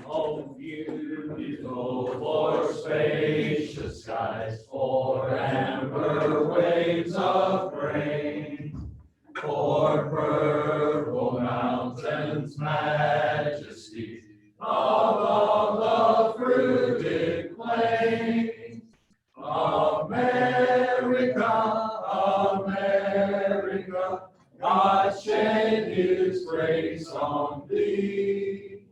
Oh, beautiful for spacious skies, for amber waves of grain, for purple mountains, majesty of the fruited plain. America, America, God shed his grace on thee,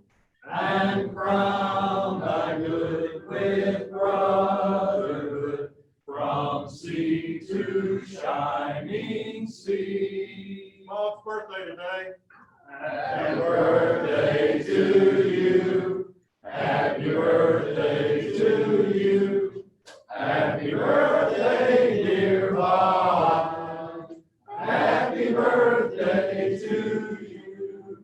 and crown thy good with brotherhood, from sea to shining sea. Mom's birthday today. Happy birthday to you. Happy birthday to you. Happy birthday, dear Bob. Happy birthday to you.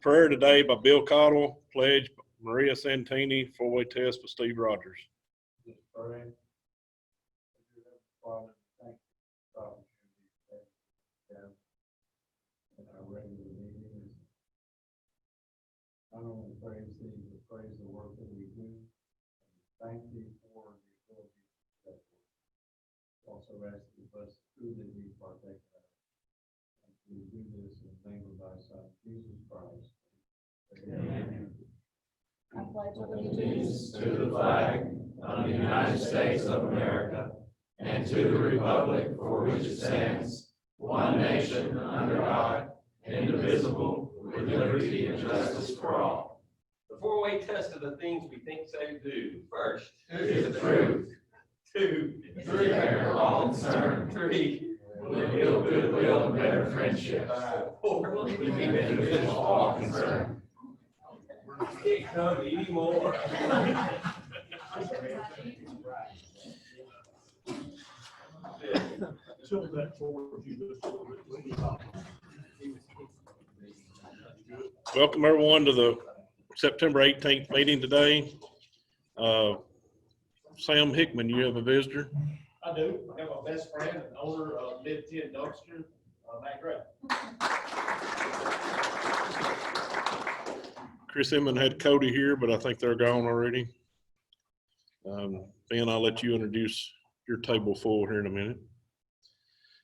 Prayer today by Bill Cottle, pledge Maria Santini, four-way test for Steve Rogers. I don't want to praise thee, but praise the work that we do. Thank thee for the ability to do that. Also ask you to bless the food that we partake of. And we do this in the name of thy Son, Jesus Christ. Amen. I pledge allegiance To the flag of the United States of America and to the republic for which it stands, one nation under God, indivisible, with liberty and justice for all. The four-way test of the things we think, say, do. First, Is the truth. 2, Three are all concerned. 3, With ill goodwill and better friendship. 4, We keep individuals all concerned. Can't come anymore. Welcome everyone to the September 18th meeting today. Sam Hickman, you have a visitor? I do. I have my best friend and owner of Mid-10 Dumpster, Matt Gray. Chris Inman had Cody here, but I think they're gone already. Ben, I'll let you introduce your table full here in a minute.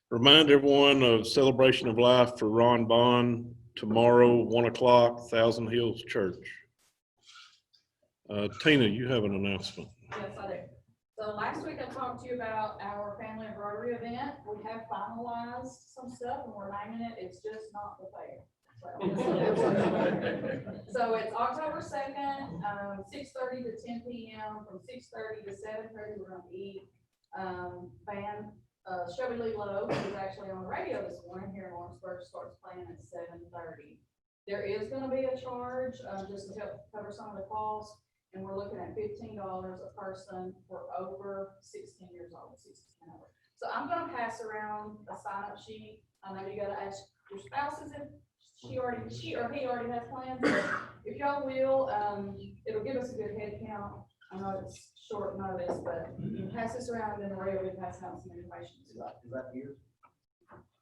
Remind everyone of Celebration of Life for Ron Bond tomorrow, 1 o'clock, Thousand Hills Church. Tina, you have an announcement. Yes, I do. So last week I talked to you about our Family of Rotary event. We have finalized some stuff and we're naming it. It's just not the fair. So it's October 2nd, 6:30 to 10 p.m. From 6:30 to 7:30, we're going to eat. Band Shelby Lee Lowe, who's actually on the radio this morning here in Lawrenceburg, starts playing at 7:30. There is going to be a charge just to help cover some of the costs, and we're looking at $15 a person for over 16 years old, 16 and over. So I'm going to pass around a sign-up sheet. I know you got to ask your spouses if she or he already has plans. So if y'all will, it'll give us a good head count. I know it's short notice, but you can pass this around and then Maria will pass out some information. Is that here?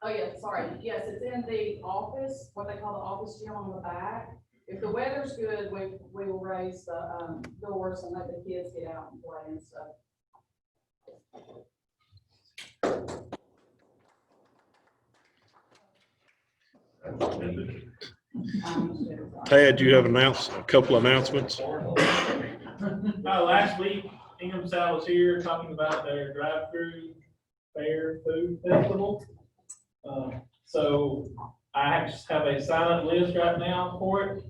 Oh, yeah, sorry. Yes, it's in the office, what they call the office gym on the back. If the weather's good, we will raise the doors and let the kids get out and play and stuff. Tad, you have a couple announcements? Last week, Ingham Sal was here talking about their drive-through fair food festival. So I just have a sign-up list right now for it.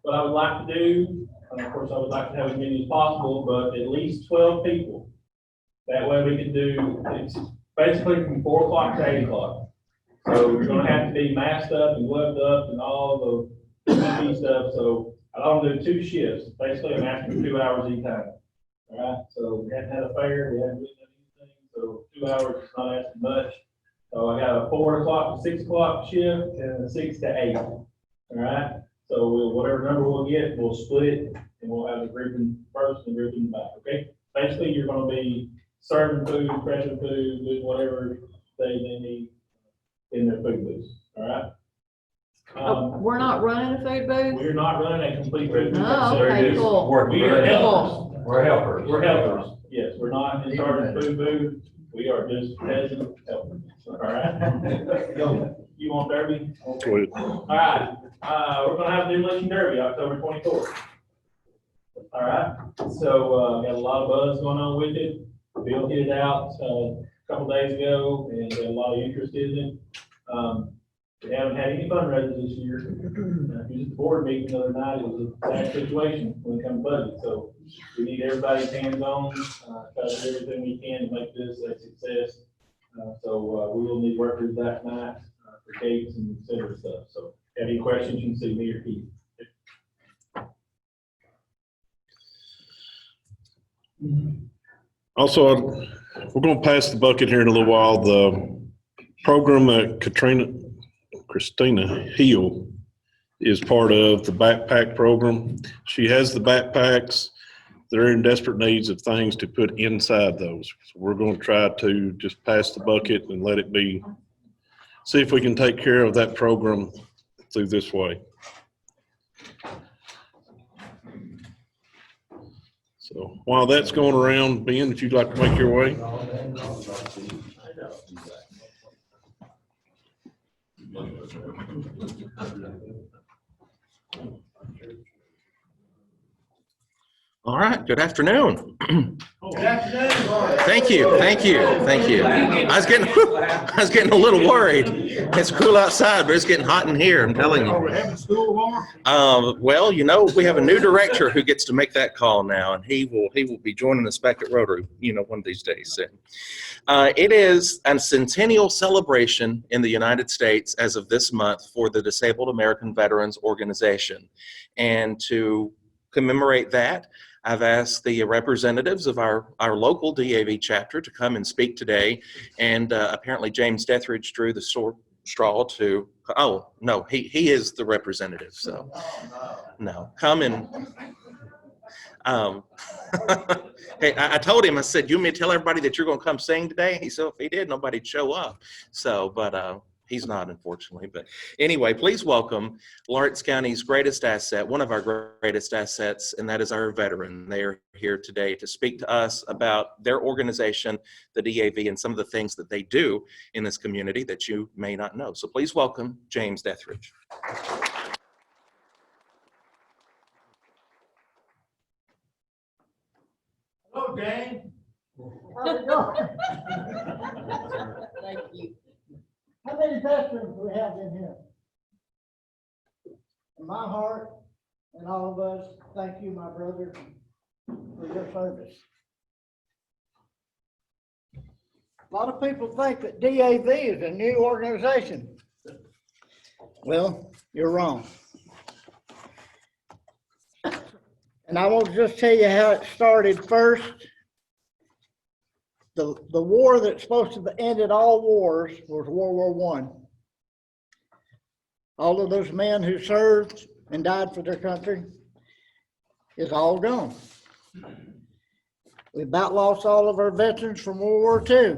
What I would like to do, of course, I would like to have as many as possible, but at least 12 people. That way we can do, it's basically from 4 o'clock to 8 o'clock. So you're gonna have to be masked up and gloved up and all the PPE stuff. So I don't do 2 shifts. Basically, I'm asking 2 hours each time. All right, so we haven't had a fair, we haven't really done anything, so 2 hours is not asking much. So I got a 4 o'clock to 6 o'clock shift and a 6 to 8. All right, so whatever number we'll get, we'll split it and we'll have the group in first and the group in the back. Okay, basically you're going to be serving food, pressing food, doing whatever they need in their food booths. All right, We're not running a food booth? We're not running a complete food booth. Oh, necessarily. okay, cool. We are helpers. We're helpers. We're helpers, yes, we're not in charge of food booth, we are just peasant helpers, all right? You want Derby? Go ahead. All right, we're gonna have the demolition derby October 24th. All right, so, got a lot of buzz going on with it. Bill hit it out, a couple days ago, and got a lot of interest in it. We haven't had any fundraisers this year. We was at the board meeting the other night, it was a bad situation when it comes to budget, so we need everybody's hands-on, try to do everything we can to make this a success. So, we will need workers that night, for gates and center stuff, so if you have any questions, you can see me or Keith. Also, we're gonna pass the bucket here in a little while. The program that Christina Hill is part of, the backpack program. She has the backpacks. They're in desperate needs of things to put inside those. So we're gonna try to just pass the bucket and let it be, see if we can take care of that program through this way. So while that's going around, Ben, if you'd like to make your way. All right, good afternoon. Good afternoon. Thank you, thank you, thank you. I was getting a little worried. It's cool outside, but it's getting hot in here, I'm telling you. Well, you know, we have a new director who gets to make that call now, and he will be joining us back at Rotary, you know, one of these days. It is a centennial celebration in the United States as of this month for the Disabled American Veterans Organization. And to commemorate that, I've asked the representatives of our local DAV chapter to come and speak today. And apparently James Deatherage drew the straw to, oh, no, he is the representative, so. No, come and, hey, I told him, I said, you want me to tell everybody that you're gonna come sing today? He said, if he did, nobody'd show up. So, but he's not, unfortunately. But anyway, please welcome Lawrence County's greatest asset, one of our greatest assets, and that is our veteran. They are here today to speak to us about their organization, the DAV, and some of the things that they do in this community that you may not know. So please welcome James Deatherage. Hello, Jane. Thank you. How many veterans do we have in here? In my heart and all of us, thank you, my brother, for your service. A lot of people think that DAV is a new organization. Well, you're wrong. And I want to just tell you how it started first. The war that's supposed to have ended all wars was World War I. All of those men who served and died for their country is all gone. We about lost all of our veterans from World War II.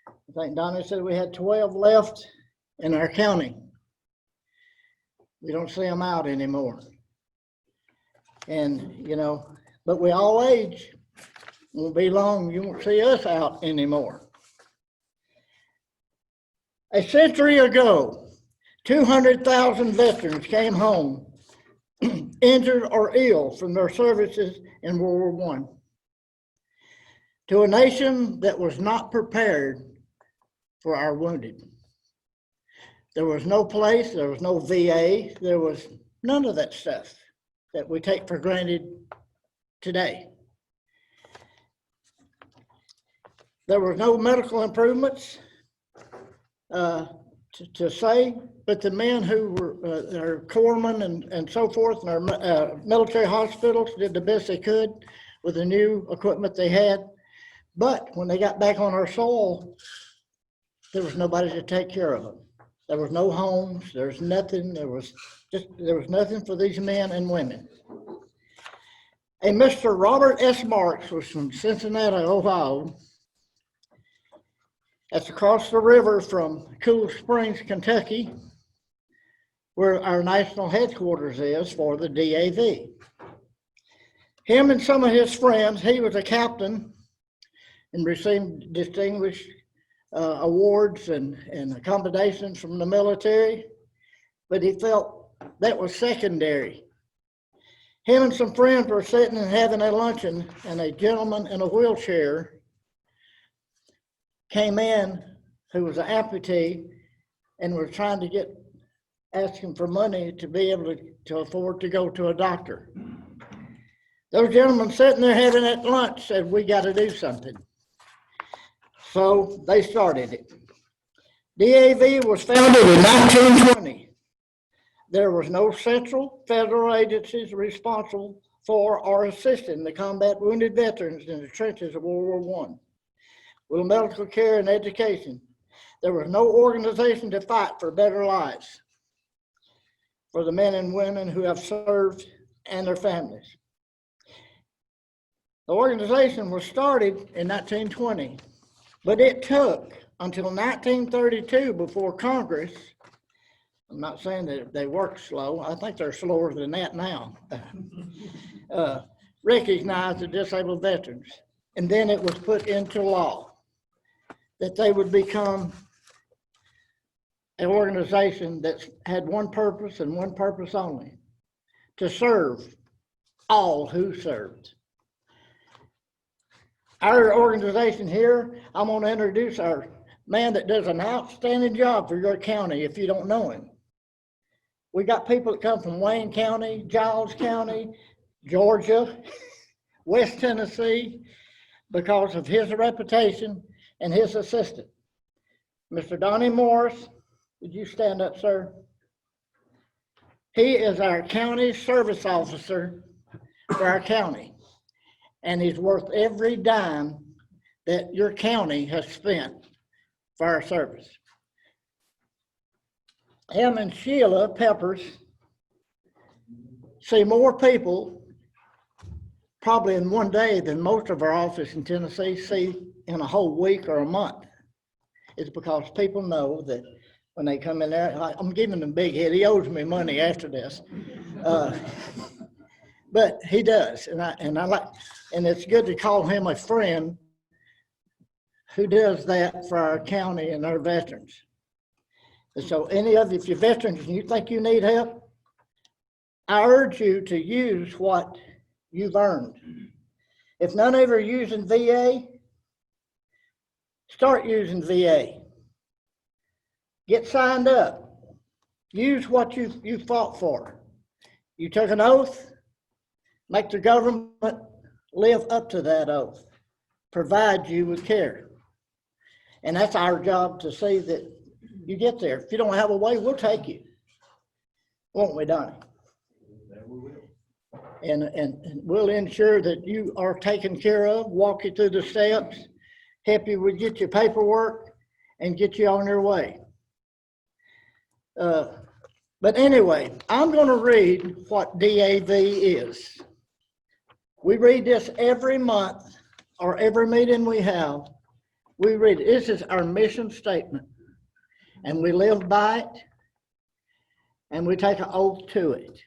I think Donnie said we had 12 left in our county. We don't see them out anymore. And, you know, but we all age. Won't be long, you won't see us out anymore. A century ago, 200,000 veterans came home injured or ill from their services in World War I. To a nation that was not prepared for our wounded. There was no place, there was no VA, there was none of that stuff that we take for granted today. There were no medical improvements to say, but the men who were our corpsmen and so forth in our military hospitals did the best they could with the new equipment they had. But when they got back on our soil, there was nobody to take care of them. There was no homes, there was nothing, there was nothing for these men and women. A Mr. Robert S. Marks was from Cincinnati, Ohio. That's across the river from Cool Springs, Kentucky, where our national headquarters is for the DAV. Him and some of his friends, he was a captain and received distinguished awards and accommodations from the military, but he felt that was secondary. Him and some friends were sitting and having a luncheon, and a gentleman in a wheelchair came in who was an amputee and was trying to asking for money to be able to afford to go to a doctor. Those gentlemen sitting there having that lunch said, we got to do something. So they started it. DAV was founded in 1920. There was no central federal agencies responsible for or assisting the combat wounded veterans in the trenches of World War I. With medical care and education, there was no organization to fight for better lives for the men and women who have served and their families. The organization was started in 1920, but it took until 1932 before Congress, I'm not saying that they worked slow, I think they're slower than that now, recognized the disabled veterans. And then it was put into law that they would become an organization that had one purpose and one purpose only, to serve all who served. Our organization here, I'm going to introduce our man that does an outstanding job for your county if you don't know him. We got people that come from Wayne County, Giles County, Georgia, West Tennessee, because of his reputation and his assistant. Mr. Donnie Morris, would you stand up, sir? He is our county service officer for our county, and he's worth every dime that your county has spent for our service. Him and Sheila Peppers see more people probably in one day than most of our office in Tennessee see in a whole week or a month. It's because people know that when they come in there, I'm giving him big head. He owes me money after this, but he does, and I like, and it's good to call him a friend who does that for our county and our veterans. And so, any of you, if you're veterans and you think you need help, I urge you to use what you've earned. If none of you are using VA, start using VA. Get signed up. Use what you fought for. You took an oath. Make the government live up to that oath. Provide you with care. And that's our job to see that you get there. If you don't have a way, we'll take you. Won't we, Donnie? And we'll ensure that you are taken care of, walk you through the steps, help you with get your paperwork, and get you on your way. But anyway, I'm going to read what DAV is. We read this every month or every meeting we have. We read it. This is our mission statement, and we live by it, and we take an oath to it.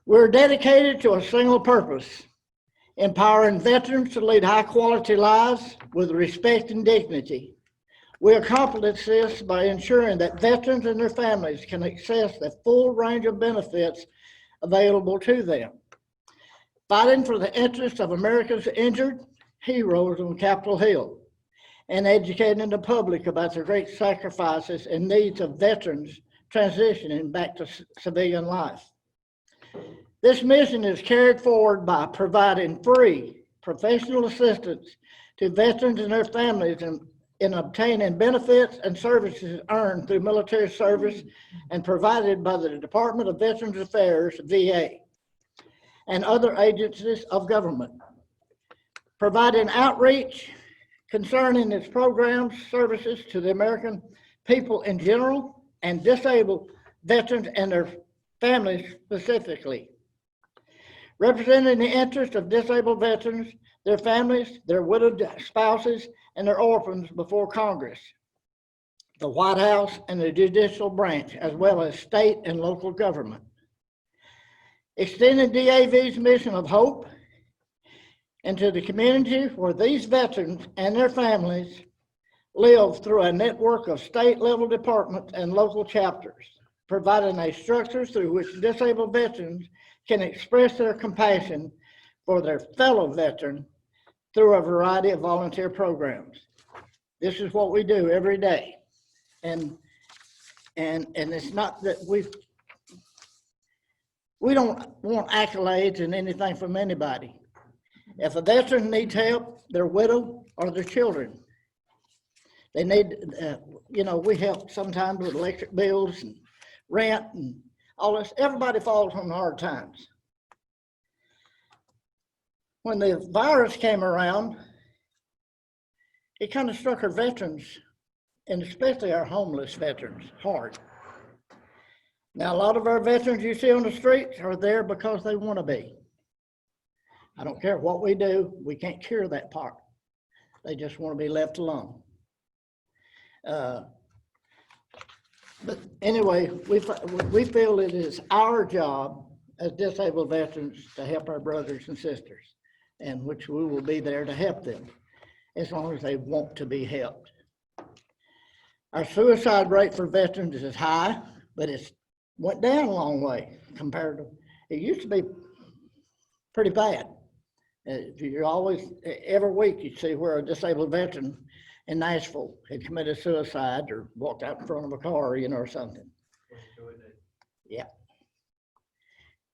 We're dedicated to a single purpose: empowering veterans to lead high-quality lives with respect and dignity. We accomplish this by ensuring that veterans and their families can access the full range of benefits available to them. Fighting for the interests of America's injured heroes on Capitol Hill, and educating the public about the great sacrifices and needs of veterans transitioning back to civilian life. This mission is carried forward by providing free professional assistance to veterans and their families in obtaining benefits and services earned through military service and provided by the Department of Veterans Affairs, VA, and other agencies of government. Providing outreach concerning its programs, services to the American people in general and disabled veterans and their families specifically. Representing the interests of disabled veterans, their families, their widowed spouses, and their orphans before Congress. the White House, and the judicial branch, as well as state and local government. Extending DAV's mission of hope into the community where these veterans and their families live through a network of state-level departments and local chapters, providing a structure through which disabled veterans can express their compassion for their fellow veteran through a variety of volunteer programs. This is what we do every day. And it's not that we don't want accolades and anything from anybody. If a veteran needs help, their widow or their children, they need, we help sometimes with electric bills and rent and all this. Everybody falls on hard times. When the virus came around, it kind of struck our veterans, and especially our homeless veterans, hard. Now, a lot of our veterans you see on the streets are there because they want to be. I don't care what we do, we can't cure that part. They just want to be left alone. But anyway, we feel it is our job as disabled veterans to help our brothers and sisters, and which we will be there to help them as long as they want to be helped. Our suicide rate for veterans is high, but it's went down a long way compared to, it used to be pretty bad. You're always, every week you see where a disabled veteran in Nashville had committed suicide or walked out in front of a car, or something. Yeah.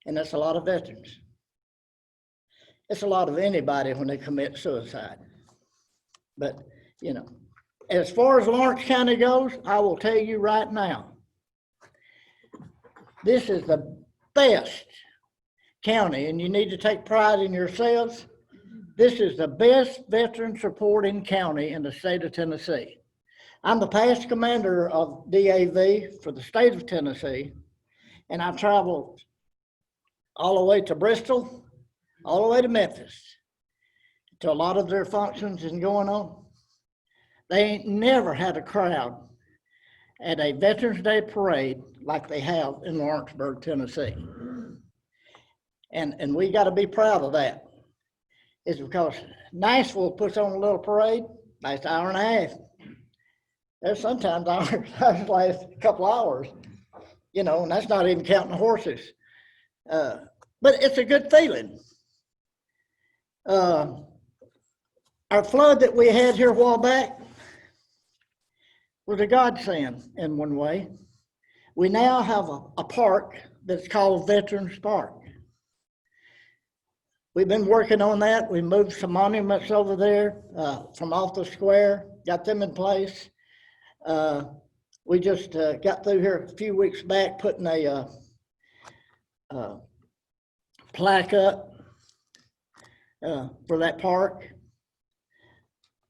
And that's a lot of veterans. It's a lot of anybody when they commit suicide. But, as far as Lawrence County goes, I will tell you right now, this is the best county, and you need to take pride in yourselves. This is the best veteran supporting county in the state of Tennessee. I'm the past commander of DAV for the state of Tennessee, and I've traveled all the way to Bristol, all the way to Memphis, to a lot of their functions and going on. They ain't never had a crowd at a Veterans Day parade like they have in Lawrenceburg, Tennessee. And we got to be proud of that. It's because Nashville puts on a little parade, lasts an hour and a half. There's sometimes hours last a couple hours, and that's not even counting the horses. But it's a good feeling. Our flood that we had here a while back was a godsend in one way. We now have a park that's called Veterans Park. We've been working on that. We moved some monuments over there from off the square, got them in place. We just got through here a few weeks back putting a plaque up for that park.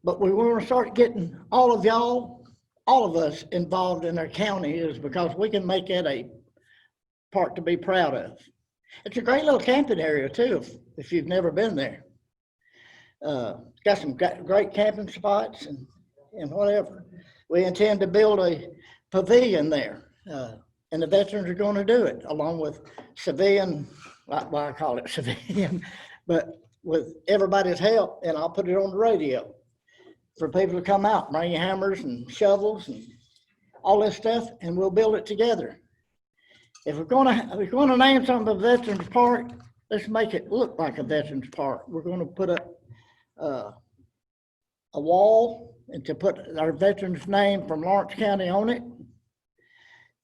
But we want to start getting all of us involved in our county, is because we can make it a park to be proud of. It's a great little camping area too, if you've never been there. Got some great camping spots and whatever. We intend to build a pavilion there, and the veterans are going to do it along with civilian, well, I call it civilian, but with everybody's help, and I'll put it on the radio for people to come out, bring your hammers and shovels and all this stuff, and we'll build it together. If we're going to name something a Veterans Park, let's make it look like a Veterans Park. We're going to put up a wall and to put our veterans' name from Lawrence County on it,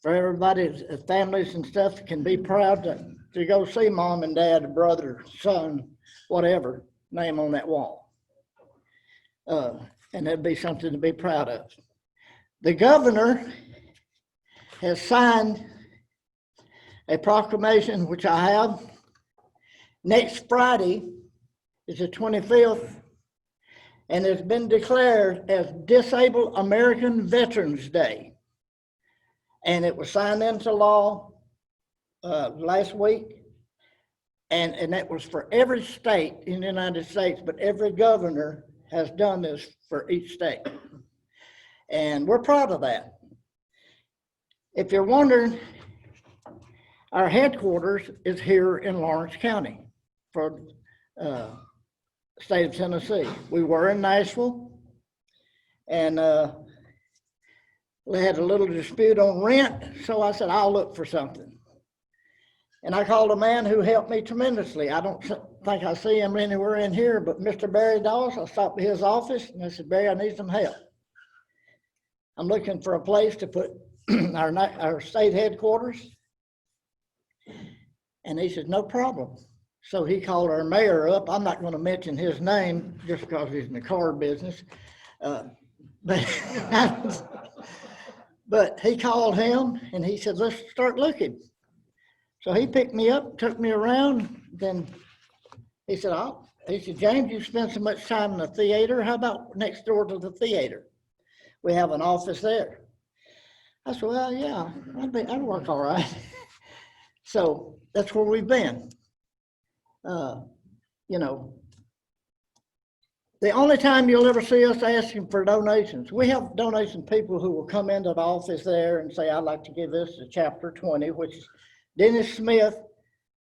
for everybody's families and stuff can be proud to go see mom and dad, brother, son, whatever, name on that wall. And that'd be something to be proud of. The governor has signed a proclamation, which I have. Next Friday is the 25th, and it's been declared as Disabled American Veterans Day. And it was signed into law last week. And that was for every state in the United States, but every governor has done this for each state. And we're proud of that. If you're wondering, our headquarters is here in Lawrence County for state of Tennessee. We were in Nashville, and we had a little dispute on rent, so I said, I'll look for something. And I called a man who helped me tremendously. I don't think I see him anywhere in here, but Mr. Barry Dawes. I stopped at his office and I said, Barry, I need some help. I'm looking for a place to put our state headquarters. And he said, no problem. So he called our mayor up. I'm not going to mention his name just because he's in the car business. But he called him and he said, let's start looking. So he picked me up, took me around. Then he said, James, you spend so much time in the theater. How about next door to the theater? We have an office there. I said, well, yeah, I'd work all right. So that's where we've been. You know, the only time you'll ever see us asking for donations, we have donation people who will come into the office there and say, I'd like to give this to Chapter 20, which is Dennis Smith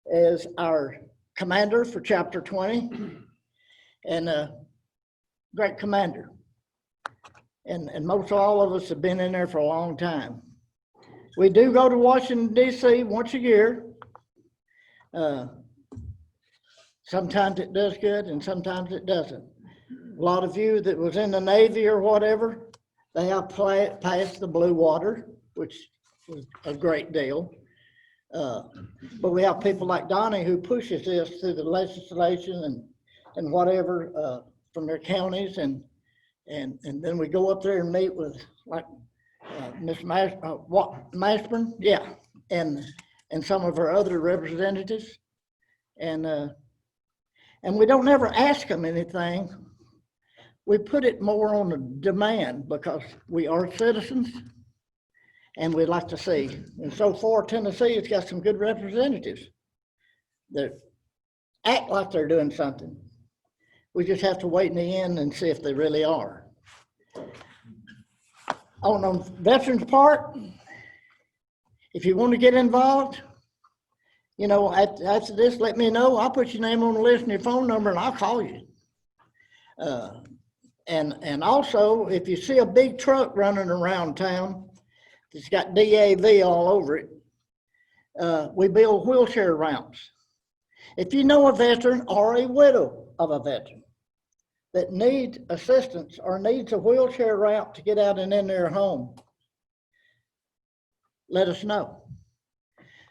is our commander for Chapter 20 and a great commander. And most all of us have been in there for a long time. We do go to Washington, D.C. once a year. Sometimes it does good and sometimes it doesn't. A lot of you that was in the Navy or whatever, they have passed the blue water, which was a great deal. But we have people like Donnie who pushes this through the legislation and whatever from their counties, and then we go up there and meet with like Miss Mashburn, yeah, and some of our other representatives, and we don't ever ask them anything. We put it more on a demand because we are citizens. And we'd like to see. And so far, Tennessee has got some good representatives that act like they're doing something. We just have to wait in the end and see if they really are. On the veterans part, if you want to get involved, you know, after this, let me know. I'll put your name on the list and your phone number and I'll call you. And also, if you see a big truck running around town, it's got DAV all over it. We build wheelchair ramps. If you know a veteran or a widow of a veteran that needs assistance or needs a wheelchair ramp to get out and in their home, let us know.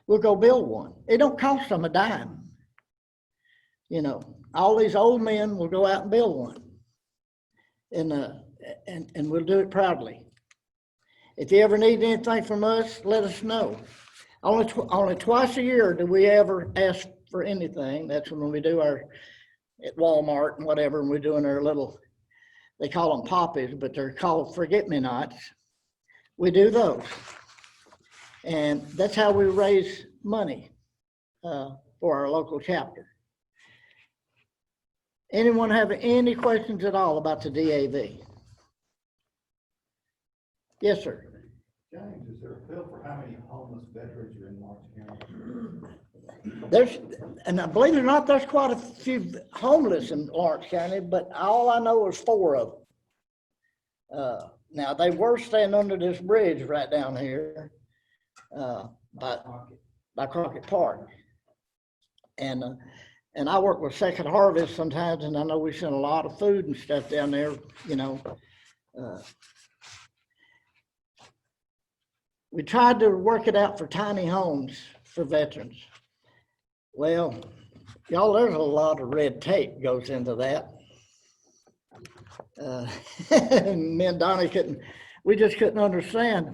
We'll go build one. It don't cost them a dime. You know, all these old men will go out and build one. And we'll do it proudly. If you ever need anything from us, let us know. Only twice a year do we ever ask for anything. That's when we do our, at Walmart and whatever, and we're doing our little, they call them poppies, but they're called forget-me-nots. We do those. And that's how we raise money for our local chapter. Anyone have any questions at all about the DAV? Yes, sir. James, is there a feel for how many homeless veterans are in Lawrence County? There's, and I believe it or not, there's quite a few homeless in Lawrence County, but all I know is 4 of them. Now they were staying under this bridge right down here by Crockett Park. And I work with Second Harvest sometimes, and I know we send a lot of food and stuff down there, you know. We tried to work it out for tiny homes for veterans. Well, y'all, there's a lot of red tape goes into that. Me and Donnie we just couldn't understand.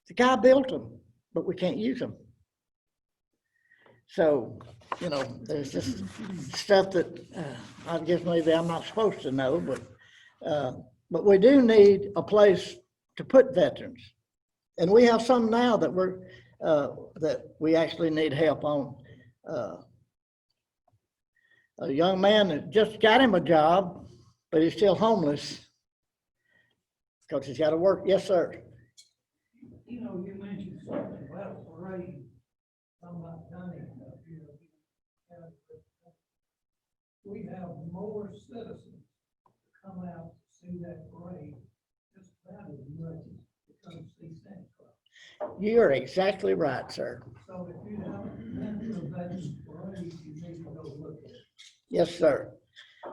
The guy built them, but we can't use them. So, you know, there's just stuff that I guess maybe I'm not supposed to know, but we do need a place to put veterans. And we have some now that we actually need help on. A young man that just got him a job, but he's still homeless because he's got to work. Yes, sir. You know, you mentioned we have more citizens come out to see that parade, just about as much as to come see Santa Claus. You're exactly right, sir. So if you haven't been to that parade, you need to go look at it. Yes, sir.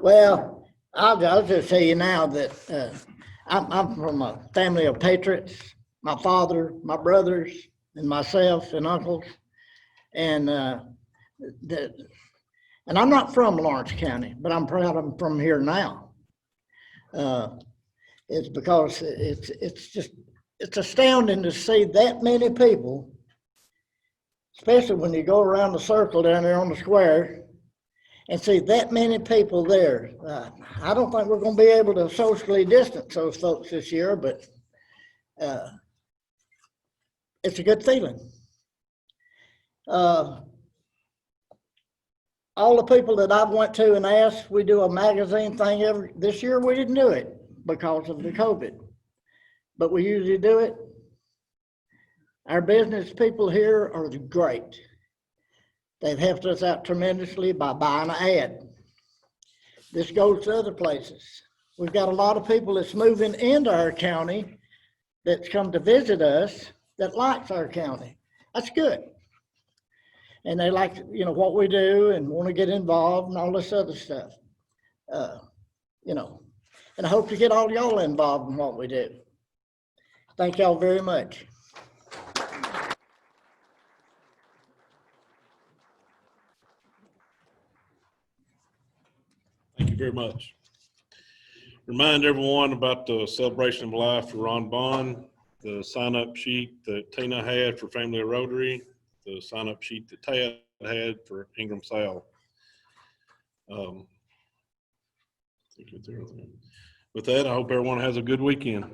Well, I'll just tell you now that I'm from a family of patriots. My father, my brothers, and myself and uncles. And and I'm not from Lawrence County, but I'm proud I'm from here now. It's because it's astounding to see that many people, especially when you go around the circle down there on the square and see that many people there. I don't think we're going to be able to socially distance those folks this year, but it's a good feeling. All the people that I've went to and asked, we do a magazine thing this year we didn't do it because of the COVID, but we usually do it. Our business people here are great. They've helped us out tremendously by buying an ad. This goes to other places. We've got a lot of people that's moving into our county that's come to visit us that likes our county. That's good. And they like, you know, what we do and want to get involved and all this other stuff. You know, and I hope to get all y'all involved in what we do. Thank y'all very much. Thank you very much. Remind everyone about the celebration of life for Ron Bond, the sign-up sheet that Tina had for Family of Rotary, the sign-up sheet that Tad had for Ingram South. I think it's everything. With that, I hope everyone has a good weekend.